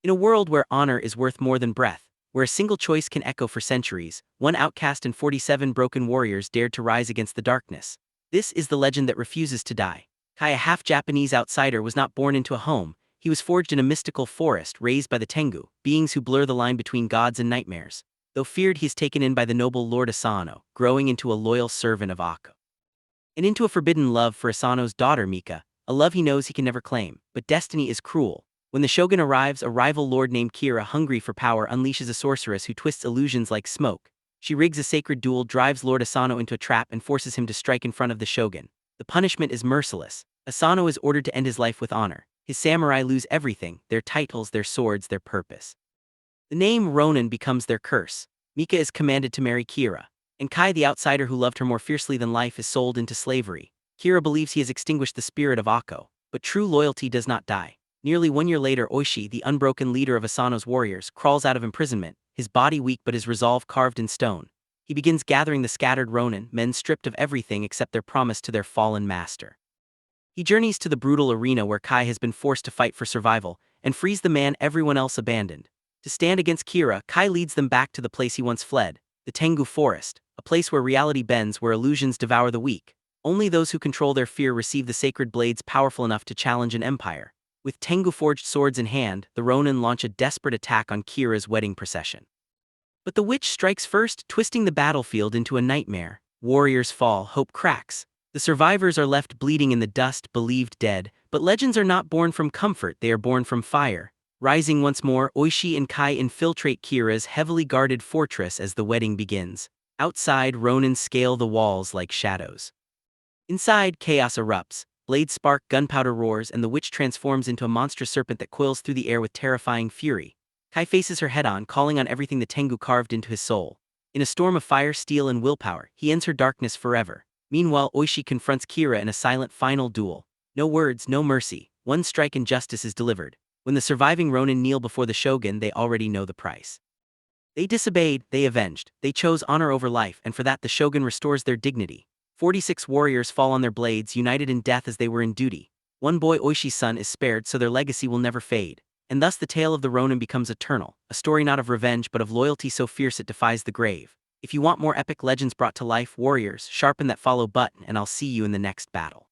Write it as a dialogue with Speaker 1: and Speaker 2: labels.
Speaker 1: In a world where honor is worth more than breath, where a single choice can echo for centuries, one outcast and 47 broken warriors dared to rise against the darkness. This is the legend that refuses to die. Kai, a half-Japanese outsider, was not born into a home. He was forged in a mystical forest raised by the Tengu, beings who blur the line between gods and nightmares. Though feared, he is taken in by the noble Lord Asano, growing into a loyal servant of Akko. And into a forbidden love for Asano's daughter Mika, a love he knows he can never claim. But destiny is cruel. When the shogun arrives, a rival lord named Kira, hungry for power, unleashes a sorceress who twists illusions like smoke. She rigs a sacred duel, drives Lord Asano into a trap, and forces him to strike in front of the shogun. The punishment is merciless. Asano is ordered to end his life with honor. His samurai lose everything: their titles, their swords, their purpose. The name Ronin becomes their curse. Mika is commanded to marry Kira, and Kai, the outsider who loved her more fiercely than life, is sold into slavery. Kira believes he has extinguished the spirit of Akko, but true loyalty does not die. Nearly 1 year later, Oishi, the unbroken leader of Asano's warriors, crawls out of imprisonment, his body weak but his resolve carved in stone. He begins gathering the scattered Ronin, men stripped of everything except their promise to their fallen master. He journeys to the brutal arena where Kai has been forced to fight for survival, and frees the man everyone else abandoned. To stand against Kira, Kai leads them back to the place he once fled, the Tengu Forest, a place where reality bends, where illusions devour the weak. Only those who control their fear receive the sacred blades powerful enough to challenge an empire. With Tengu-forged swords in hand, the Ronin launch a desperate attack on Kira's wedding procession. But the witch strikes first, twisting the battlefield into a nightmare. Warriors fall, hope cracks. The survivors are left bleeding in the dust, believed dead. But legends are not born from comfort, they are born from fire. Rising once more, Oishi and Kai infiltrate Kira's heavily guarded fortress as the wedding begins. Outside, Ronin scale the walls like shadows. Inside, chaos erupts. Blades spark, gunpowder roars, and the witch transforms into a monstrous serpent that coils through the air with terrifying fury. Kai faces her head-on, calling on everything the Tengu carved into his soul. In a storm of fire, steel, and willpower, he ends her darkness forever. Meanwhile, Oishi confronts Kira in a silent final duel. No words, no mercy. One strike and justice is delivered. When the surviving Ronin kneel before the shogun, they already know the price. They disobeyed, they avenged, they chose honor over life, and for that the shogun restores their dignity. 46 warriors fall on their blades, united in death as they were in duty. One boy, Oishi's son, is spared, so their legacy will never fade. And thus the tale of the Ronin becomes eternal, a story not of revenge but of loyalty so fierce it defies the grave. If you want more epic legends brought to life, warriors, sharpen that follow button and I'll see you in the next battle.